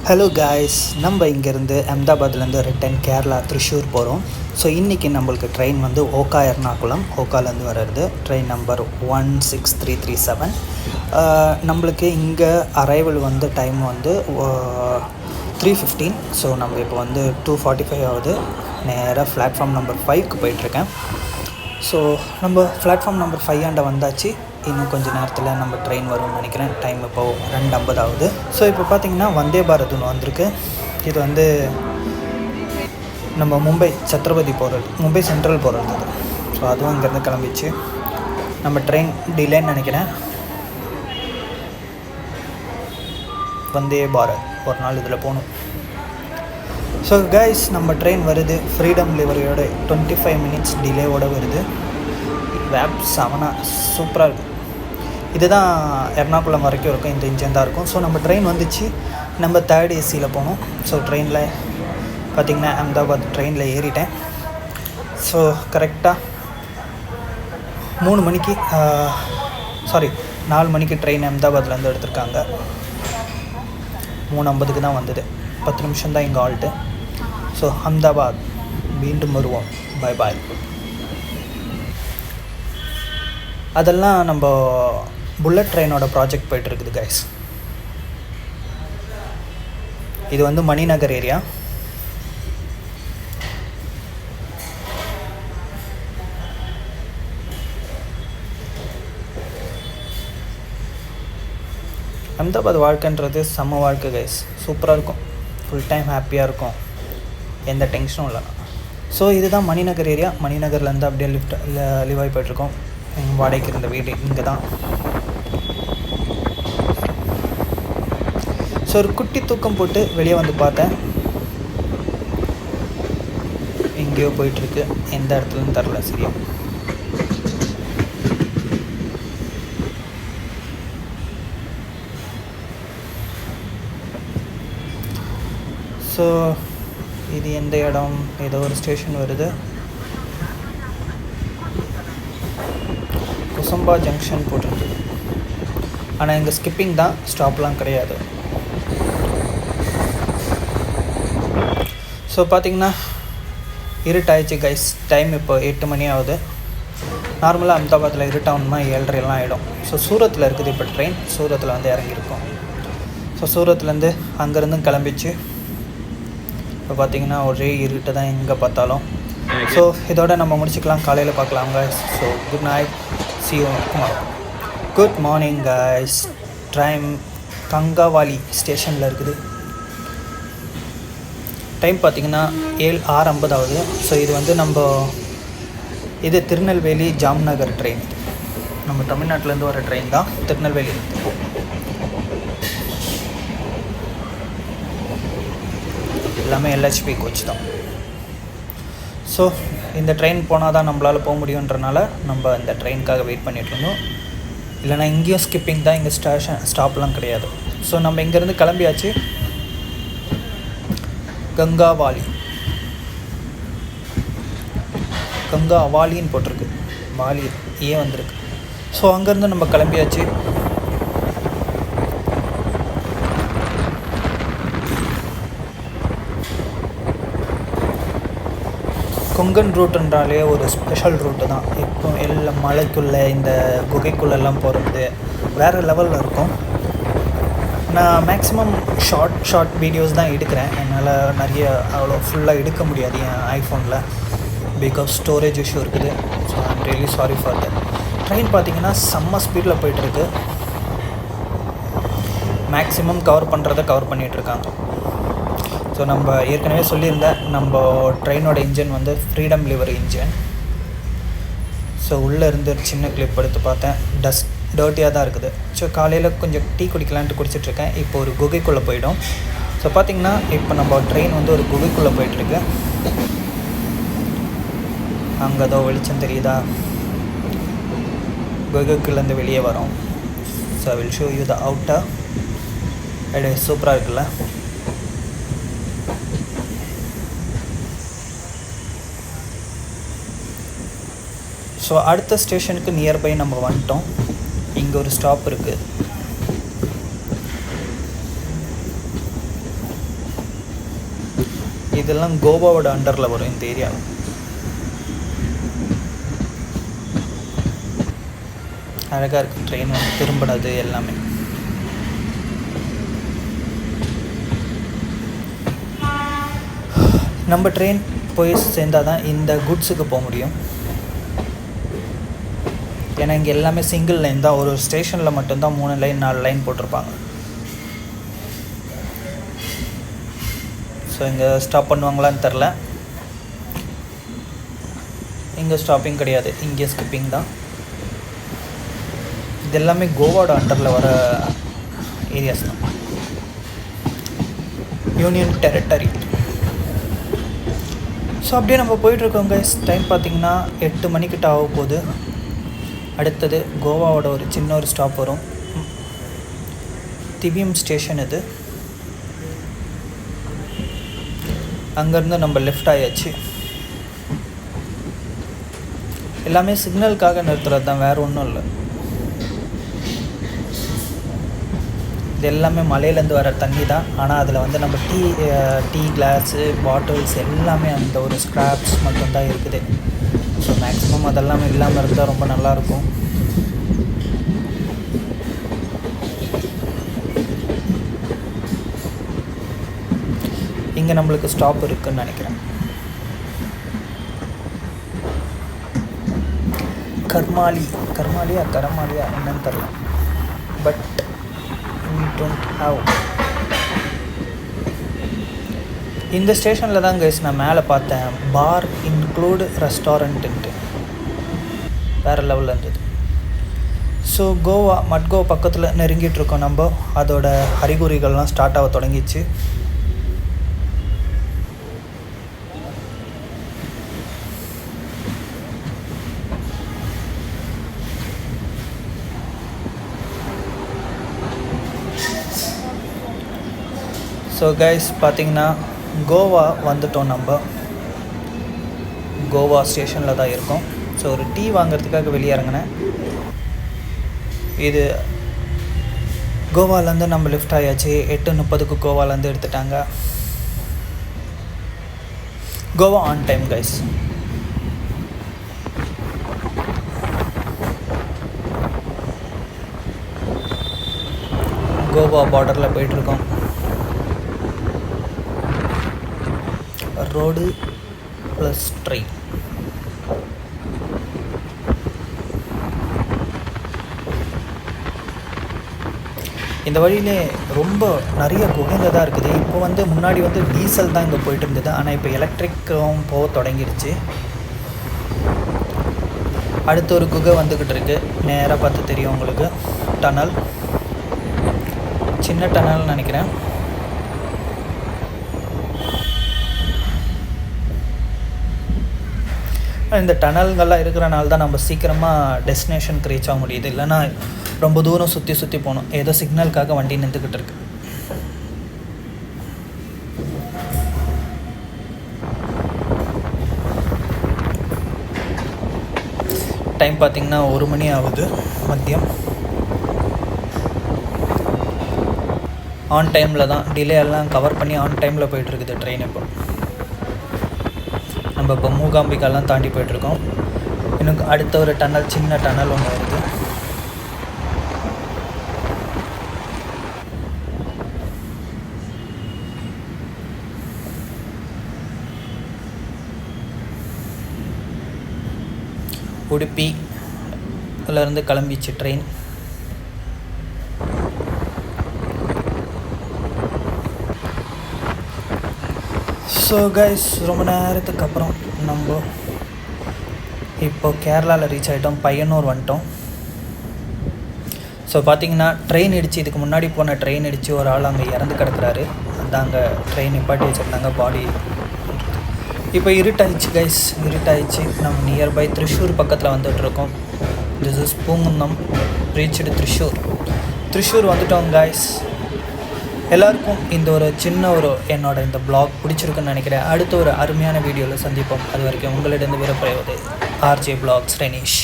Hello guys, நம்ம இங்கேருந்து அஹமதாபாத்லேருந்து return Kerala Thrissur போகிறோம். ஸோ இன்றைக்கி நம்மளுக்கு ட்ரெயின் வந்து ஓகா எர்ணாகுளம், ஓக்காலேருந்து வர்றது ட்ரெயின் நம்பர் 16337. நம்மளுக்கு இங்கே அரைவல் வந்து டைம் வந்து 3:15. ஸோ நம்ம இப்போ வந்து 2:45 ஆகுது. நேராக பிளாட்ஃபார்ம் நம்பர் 5க்கு போயிட்டுருக்கேன். ஸோ நம்ம பிளாட்ஃபார்ம் நம்பர் 5 ஆண்ட வந்தாச்சு. இன்னும் கொஞ்சம் நேரத்தில் நம்ம ட்ரெயின் வரும்னு நினைக்கிறேன். டைம் இப்போது 2:50 ஆகுது. ஸோ இப்போ பார்த்திங்கன்னா வந்தே பாரத் ஒன்று வந்திருக்கு. இது வந்து நம்ம மும்பை சத்ரபதி போகிறது, மும்பை சென்ட்ரல் போகிறது. ஸோ அதுவும் இங்கேருந்து கிளம்பிச்சு. நம்ம ட்ரெயின் டிலேன்னு நினைக்கிறேன். வந்தே பாரத் ஒரு நாள் இதில் போகணும். ஸோ கைஸ், நம்ம ட்ரெயின் வருது. ஃப்ரீடம் லிவரியோட 25 மினிட்ஸ் டிலேவோடு வருது. வேப் சூப்பராக இருக்குது. இதுதான் எர்ணாகுளம் வரைக்கும் இருக்கும். இந்த இன்ஜின் தான் இருக்கும். ஸோ நம்ம ட்ரெயின் வந்துச்சு. நம்ம 3rd ஏசியில் போனோம். ஸோ ட்ரெயினில் பார்த்திங்கன்னா அஹமதாபாத் ட்ரெயினில் ஏறிட்டேன். ஸோ கரெக்டாக 4 மணிக்கு ட்ரெயின் அஹமதாபாத்லேருந்து எடுத்திருக்காங்க. 3:50க்கு தான் வந்தது. 10 நிமிஷம் தான் இங்கே ஆல்ட்டு. ஸோ அஹமதாபாத் மீண்டும் வருவோம். பாய் பாய். அதெல்லாம் நம்ம புல்லட் ட்ரெயினோட ப்ராஜெக்ட் போய்ட்டுருக்குது கைஸ். இது வந்து மணிநகர் ஏரியா. அஹமதாபாத் வாழ்க்கைன்றது செம்ம வாழ்க்கை கைஸ். சூப்பராக இருக்கும். ஃபுல் டைம் ஹாப்பியாக இருக்கும். எந்த டென்ஷனும் இல்லை. ஸோ இதுதான் மணிநகர் ஏரியா. மணிநகர்லேருந்து அப்படியே லிவ் ஆகி போய்ட்ருக்கோம். வாடகைக்கு இருந்த வீடு இங்கே தான். ஸோ ஒரு குட்டி தூக்கம் போட்டு வெளியே வந்து பார்த்தேன். எங்கேயோ போயிட்டுருக்கு. எந்த இடத்துலன்னு தரல சரியா. ஸோ இது எந்த இடம்? ஏதோ ஒரு ஸ்டேஷன் வருது. குசம்பா ஜங்ஷன் போட்டிருக்கு. ஆனால் இங்கே ஸ்கிப்பிங் தான், ஸ்டாப்லாம் கிடையாது. ஸோ பார்த்திங்கன்னா இருட்டாயிடுச்சு கைஸ். டைம் இப்போ 8 மணி ஆகுது. நார்மலாக அஹமதாபாத்தில் இருட்டாகணும்னா 7:30 ஆகிடும். ஸோ சூரத்தில் இருக்குது இப்போ ட்ரெயின். சூரத்தில் வந்து இறங்கியிருக்கோம். ஸோ சூரத்துலேருந்து அங்கேருந்து கிளம்பிச்சு. இப்போ பார்த்திங்கன்னா ஒரே இருட்டு தான் எங்கே பார்த்தாலும். ஸோ இதோட நம்ம முடிச்சுக்கலாம். காலையில் பார்க்கலாம் guys. So good night. See you tomorrow. Good morning guys. Train Gangavali ஸ்டேஷனில் இருக்குது. டைம் பார்த்திங்கன்னா 7:50 ஆகுது. ஸோ இது வந்து இது திருநெல்வேலி ஜாம்நகர் ட்ரெயின். நம்ம தமிழ்நாட்டிலேருந்து வர ட்ரெயின் தான். திருநெல்வேலி எல்லாமே LHP கோச் தான். ஸோ இந்த ட்ரெயின் போனால் தான் நம்மளால் போக முடியுன்றனால நம்ம இந்த ட்ரெயினுக்காக வெயிட் பண்ணிகிட்ருந்தோம். இல்லைனா இங்கேயும் ஸ்கிப்பிங் தான். இங்கே ஸ்டாப்லாம் கிடையாது. ஸோ நம்ம இங்கேருந்து கிளம்பியாச்சு. கங்காவாலின்னு போட்டிருக்கு. வாலி ஏன் வந்திருக்கு. ஸோ அங்கேருந்து நம்ம கிளம்பியாச்சு. கொங்கன் ரூட்டுன்றாலே ஒரு ஸ்பெஷல் ரூட்டு தான். இப்போ எல்லாம் மலைக்குள்ளே இந்த குகைக்குள்ளெல்லாம் போகிறது வேறு லெவலில் இருக்கும். நான் மேக்ஸிமம் ஷார்ட் வீடியோஸ் தான் எடுக்கிறேன். என்னால் நிறைய அவ்வளோ ஃபுல்லாக எடுக்க முடியாது என் ஐஃபோனில். பிகாஸ் ஸ்டோரேஜ் இஷ்யூ இருக்குது. So I'm really sorry for that. Train பார்த்திங்கன்னா செம்ம ஸ்பீடில் போய்ட்டுருக்கு. மேக்ஸிமம் கவர் பண்ணிகிட்ருக்காங்க. ஸோ நம்ம ஏற்கனவே சொல்லியிருந்தேன், நம்ம ட்ரெயினோட இன்ஜின் வந்து ஃப்ரீடம் லிவரி இன்ஜின். ஸோ உள்ளே இருந்து ஒரு சின்ன கிளிப் எடுத்து பார்த்தேன். டர்ட்டியாக தான் இருக்குது. ஸோ காலையில் கொஞ்சம் டீ குடிக்கலான்ட்டு குடிச்சிட்ருக்கேன். இப்போ ஒரு குகைக்குள்ளே போயிடும். ஸோ பார்த்திங்கன்னா இப்போ நம்ம ட்ரெயின் வந்து ஒரு குகைக்குள்ளே போயிட்டுருக்கு. அங்கே ஏதோ வெளிச்சம் தெரியுதா? குகைக்குள்ளேருந்து வெளியே வரோம். So I will show you the outer. அப்படியே சூப்பராக இருக்குல்ல. ஸோ அடுத்த ஸ்டேஷனுக்கு நியர்பை நம்ம வந்துட்டோம். இங்கே ஒரு ஸ்டாப் இருக்குது. இதெல்லாம் கோவாவோட அண்டரில் வரும் இந்த ஏரியா. அழகாக இருக்குது ட்ரெயின் வந்து திரும்பினது எல்லாமே. நம்ம ட்ரெயின் போய் சேர்ந்தால் தான் இந்த குட்ஸுக்கு போக முடியும். ஏன்னா இங்கே எல்லாமே சிங்கிள் லைன் தான். ஒரு ஸ்டேஷனில் மட்டும்தான் 3 லைன் 4 லைன் போட்டிருப்பாங்க. ஸோ இங்கே ஸ்டாப் பண்ணுவாங்களான்னு தெரில. இங்கே ஸ்டாப்பிங் கிடையாது, இங்கே ஸ்கிப்பிங் தான். இது எல்லாமே கோவாவோட அண்டரில் வர ஏரியாஸ் தான், யூனியன் டெரிட்டரி. ஸோ அப்படியே நம்ம போயிட்டுருக்கோம் கைஸ். டைம் பார்த்திங்கன்னா 8 மணிக்கிட்ட ஆக போகுது. அடுத்தது கோவாவோட ஒரு சின்ன ஒரு ஸ்டாப் வரும், திவியம் ஸ்டேஷன். இது அங்கேருந்து நம்ம லெஃப்ட் ஆயாச்சு. எல்லாமே சிக்னலுக்காக நிறுத்துறது தான், வேறு ஒன்றும் இல்லை. இது எல்லாமே மலையிலேருந்து வர தண்ணி தான். ஆனால் அதில் வந்து நம்ம டீ கிளாஸு பாட்டில்ஸ் எல்லாமே அந்த ஒரு ஸ்க்ராப்ஸ் மட்டும்தான் இருக்குது. ஸோ மேக்ஸிமம் அதெல்லாம் இல்லாமல் இருந்தால் ரொம்ப நல்லாயிருக்கும். இங்கே நம்மளுக்கு ஸ்டாப் இருக்குதுன்னு நினைக்கிறேன். கர்மாலியா என்னன்னு தெரியல. But we don't have. இந்த ஸ்டேஷனில் தான் கைஸ் நான் மேலே பார்த்தேன், பார் இன்க்ளூடு ரெஸ்டாரண்ட்டுன்ட்டு. வேறு லெவலில் இருந்தது. ஸோ மட்கோவா பக்கத்தில் நெருங்கிட்டுருக்கோம் நம்ம. அதோட அறிகுறிகள்லாம் ஸ்டார்ட் ஆக தொடங்கிச்சு. ஸோ கைஸ் பார்த்திங்கன்னா கோவா வந்துட்டோம். நம்ம கோவா ஸ்டேஷனில் தான் இருக்கோம். ஸோ ஒரு டீ வாங்கிறதுக்காக வெளியே இறங்கினேன். இது கோவாலேருந்து நம்ம லெஃப்ட் ஆயாச்சு. 8:30க்கு கோவாலேருந்து எடுத்துட்டாங்க. Goa on time guys. Goa பார்டரில் போயிட்டுருக்கோம். Road plus train. இந்த வழியிலே ரொம்ப நிறைய குகைங்க தான் இருக்குது. இப்போ வந்து முன்னாடி வந்து டீசல் தான் இங்கே போயிட்டு இருந்தது. ஆனால் இப்போ எலக்ட்ரிக்கும் போக தொடங்கிடுச்சு. அடுத்த ஒரு குகை வந்துக்கிட்டு இருக்கு. நேராக பார்த்து தெரியும் உங்களுக்கு. டனல், சின்ன டனல்னு நினைக்கிறேன். இந்த டனல்கள்லாம் இருக்கிறனால தான் நம்ம சீக்கிரமாக டெஸ்டினேஷனுக்கு ரீச் ஆக முடியுது. இல்லைன்னா ரொம்ப தூரம் சுற்றி போகணும். ஏதோ சிக்னலுக்காக வண்டி நின்றுக்கிட்டு இருக்கு. டைம் பார்த்திங்கன்னா 1 மணி ஆகுது மதியம். ஆன் டைமில் தான், டிலே எல்லாம் கவர் பண்ணி ஆன் டைமில் போயிட்டுருக்குது ட்ரெயின். இப்போ நம்ம இப்போ மூகாம்பிகாலாம் தாண்டி போயிட்டுருக்கோம். இன்னும் அடுத்த ஒரு டனல், சின்ன டனல் ஒன்று வருது. உடுப்பிலேருந்து கிளம்பிச்சு ட்ரெயின். ஸோ கைஸ் ரொம்ப நேரத்துக்கு அப்புறம் நம்ம இப்போ கேரளாவில் ரீச் ஆகிட்டோம். பையனூர் வந்துட்டோம். ஸோ பார்த்திங்கன்னா ட்ரெயின் இடிச்சு, இதுக்கு முன்னாடி போன ட்ரெயின் இடித்து ஒரு ஆள் அங்கே இறந்து கிடக்குறாரு. அதான் அங்கே ட்ரெயின் நிப்பாட்டி வச்சுருந்தாங்க பாடி. இப்போ இருட்டாயிடுச்சு கைஸ், இருட்டாயிடுச்சு. நம்ம நியர்பை திருஷூர் பக்கத்தில் வந்துட்டுருக்கோம். திஸ் இஸ் பூங்குன்னம், ரீச்டு திருஷூர் வந்துட்டோம் கைஸ். எல்லாருக்கும் இந்த ஒரு சின்ன என்னோட இந்த ப்ளாக் பிடிச்சிருக்குன்னு நினைக்கிறேன். அடுத்த ஒரு அருமையான வீடியோவில் சந்திப்போம். அது வரைக்கும் உங்களிடம் விடைபெறுவது ஆர்ஜே ப்ளாக்ஸ் ரெனிஷ்.